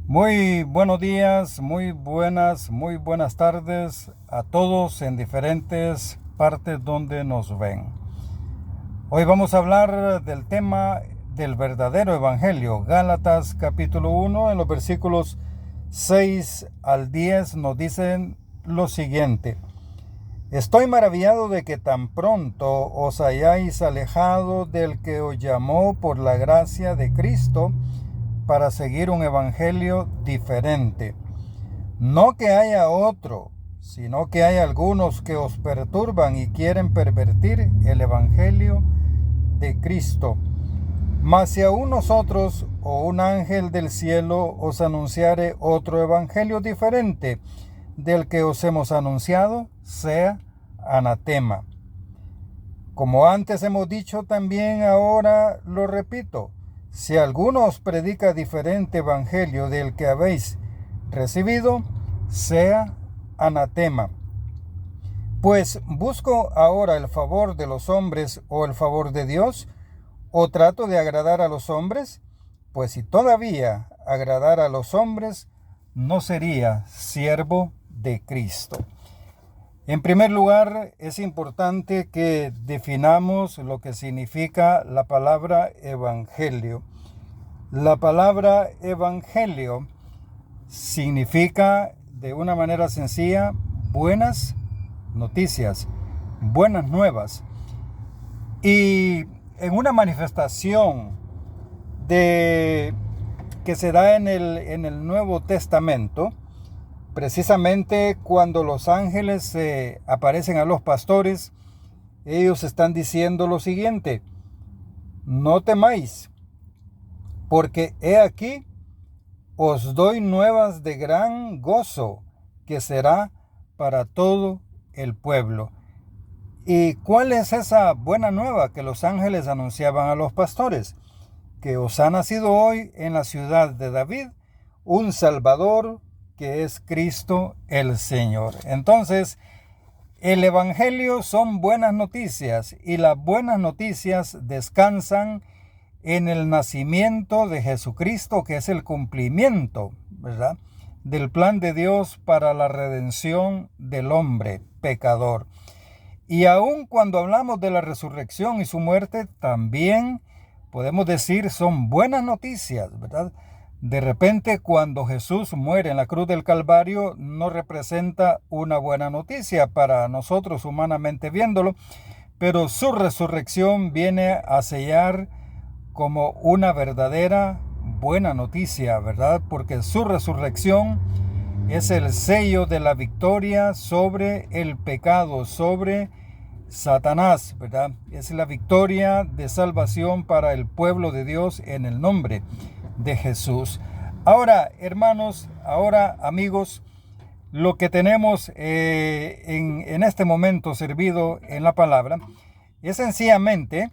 Muy buenos días, muy buenas tardes a todos en diferentes partes donde nos ven. Hoy vamos a hablar del tema del verdadero evangelio. Gálatas capítulo 1, en los versículos 6 al 10 nos dicen lo siguiente: Estoy maravillado de que tan pronto os hayáis alejado del que os llamó por la gracia de Cristo para seguir un evangelio diferente. No que haya otro, sino que hay algunos que os perturban y quieren pervertir el evangelio de Cristo. Mas si aún nosotros o un ángel del cielo os anunciare otro evangelio diferente del que os hemos anunciado, sea anatema. Como antes hemos dicho, también ahora lo repito: si alguno os predica diferente evangelio del que habéis recibido, sea anatema. Pues ¿busco ahora el favor de los hombres o el favor de Dios? ¿O trato de agradar a los hombres? Pues si todavía agradara a los hombres, no sería siervo de Cristo. En primer lugar, es importante que definamos lo que significa la palabra evangelio. La palabra evangelio significa, de una manera sencilla, buenas noticias, buenas nuevas. Y en una manifestación que se da en el Nuevo Testamento, precisamente cuando los ángeles se aparecen a los pastores, ellos están diciendo lo siguiente: no temáis, porque he aquí os doy nuevas de gran gozo, que será para todo el pueblo. ¿Y cuál es esa buena nueva que los ángeles anunciaban a los pastores? Que os ha nacido hoy en la ciudad de David un Salvador, que es Cristo el Señor. Entonces, el evangelio son buenas noticias, y las buenas noticias descansan en el nacimiento de Jesucristo, que es el cumplimiento, ¿verdad?, del plan de Dios para la redención del hombre pecador. Y aun cuando hablamos de la resurrección y su muerte, también podemos decir son buenas noticias, ¿verdad? De repente, cuando Jesús muere en la cruz del Calvario, no representa una buena noticia para nosotros humanamente viéndolo, pero su resurrección viene a sellar como una verdadera buena noticia, ¿verdad? Porque su resurrección es el sello de la victoria sobre el pecado, sobre Satanás, ¿verdad? Es la victoria de salvación para el pueblo de Dios en el nombre de Jesús. Ahora, hermanos, ahora amigos, lo que tenemos en este momento servido en la palabra es sencillamente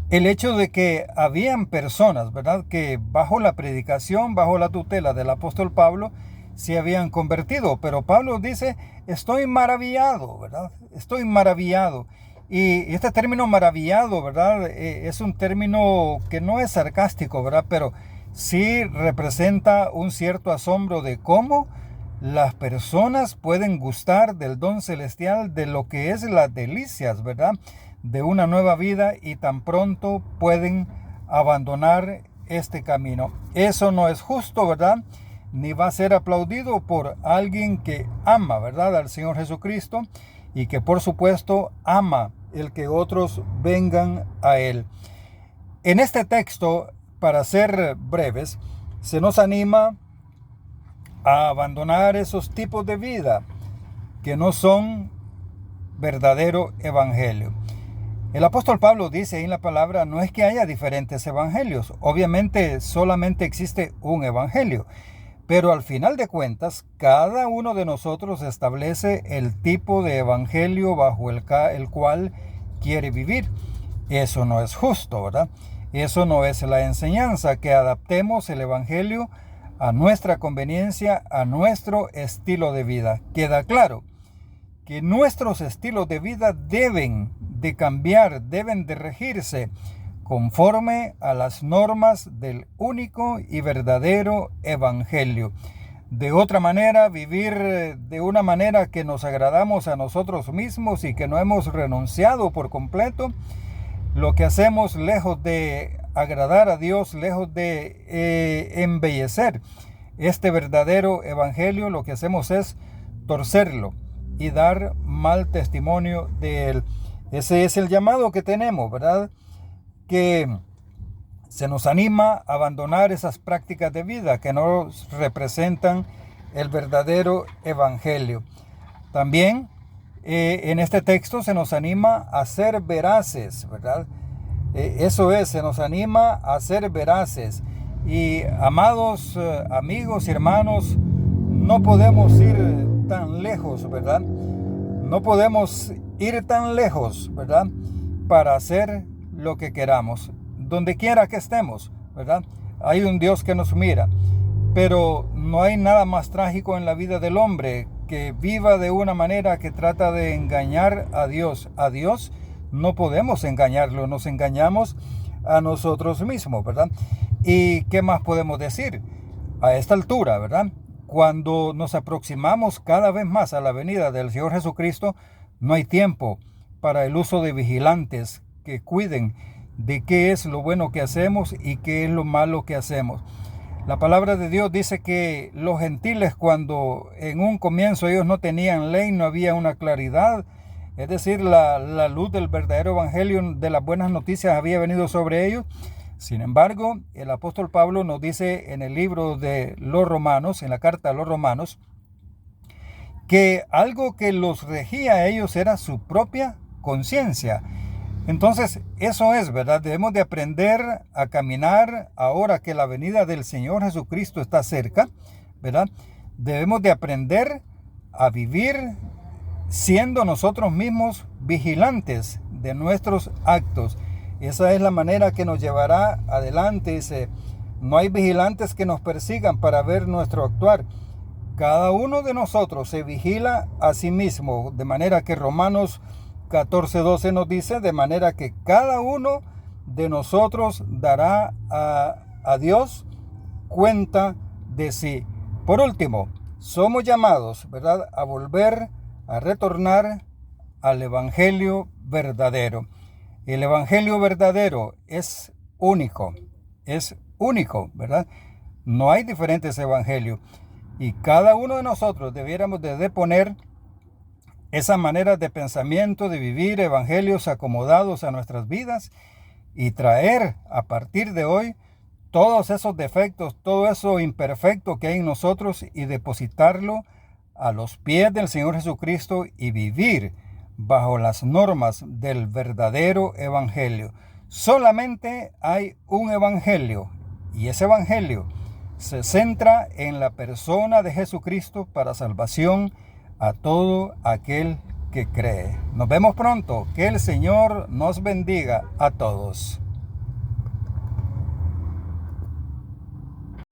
el hecho de que habían personas, ¿verdad?, que bajo la predicación, bajo la tutela del apóstol Pablo, se habían convertido. Pero Pablo dice: estoy maravillado, ¿verdad? Estoy maravillado. Y este término maravillado, ¿verdad?, es un término que no es sarcástico, ¿verdad?, pero sí representa un cierto asombro de cómo las personas pueden gustar del don celestial, de lo que es las delicias, ¿verdad?, de una nueva vida, y tan pronto pueden abandonar este camino. Eso no es justo, ¿verdad?, ni va a ser aplaudido por alguien que ama, ¿verdad?, al Señor Jesucristo, y que por supuesto ama el que otros vengan a Él. En este texto, para ser breves, se nos anima a abandonar esos tipos de vida que no son verdadero evangelio. El apóstol Pablo dice ahí en la palabra: no es que haya diferentes evangelios, obviamente solamente existe un evangelio, pero al final de cuentas, cada uno de nosotros establece el tipo de evangelio bajo el cual quiere vivir. Eso no es justo, ¿verdad? Eso no es la enseñanza, que adaptemos el evangelio a nuestra conveniencia, a nuestro estilo de vida. Queda claro que nuestros estilos de vida deben de cambiar, deben de regirse conforme a las normas del único y verdadero evangelio. De otra manera, vivir de una manera que nos agradamos a nosotros mismos y que no hemos renunciado por completo, lo que hacemos lejos de agradar a Dios, lejos de embellecer este verdadero evangelio, lo que hacemos es torcerlo y dar mal testimonio de él. Ese es el llamado que tenemos, ¿verdad? Que se nos anima a abandonar esas prácticas de vida que no representan el verdadero evangelio. También en este texto se nos anima a ser veraces, ¿verdad? Eso es, se nos anima a ser veraces. Y amados amigos y hermanos, no podemos ir tan lejos, ¿verdad? No podemos ir tan lejos, ¿verdad? Para hacer lo que queramos, donde quiera que estemos, ¿verdad? Hay un Dios que nos mira, pero no hay nada más trágico en la vida del hombre que viva de una manera que trata de engañar a Dios. A Dios no podemos engañarlo, nos engañamos a nosotros mismos, ¿verdad? ¿Y qué más podemos decir? A esta altura, ¿verdad? Cuando nos aproximamos cada vez más a la venida del Señor Jesucristo, no hay tiempo para el uso de vigilantes que cuiden de qué es lo bueno que hacemos y qué es lo malo que hacemos. La palabra de Dios dice que los gentiles, cuando en un comienzo ellos no tenían ley, no había una claridad, es decir, la luz del verdadero evangelio, de las buenas noticias, había venido sobre ellos. Sin embargo, el apóstol Pablo nos dice en el libro de los Romanos, en la carta a los Romanos, que algo que los regía a ellos era su propia conciencia. Entonces, eso es, ¿verdad? Debemos de aprender a caminar ahora que la venida del Señor Jesucristo está cerca, ¿verdad? Debemos de aprender a vivir siendo nosotros mismos vigilantes de nuestros actos. Esa es la manera que nos llevará adelante. Dice, no hay vigilantes que nos persigan para ver nuestro actuar. Cada uno de nosotros se vigila a sí mismo, de manera que Romanos 14:12 nos dice, de manera que cada uno de nosotros dará a Dios cuenta de sí. Por último, somos llamados, ¿verdad?, a volver a retornar al evangelio verdadero. El evangelio verdadero es único, ¿verdad? No hay diferentes evangelios. Y cada uno de nosotros debiéramos de deponer esa manera de pensamiento, de vivir evangelios acomodados a nuestras vidas y traer a partir de hoy todos esos defectos, todo eso imperfecto que hay en nosotros y depositarlo a los pies del Señor Jesucristo y vivir bajo las normas del verdadero evangelio. Solamente hay un evangelio y ese evangelio se centra en la persona de Jesucristo para salvación a todo aquel que cree. Nos vemos pronto. Que el Señor nos bendiga a todos.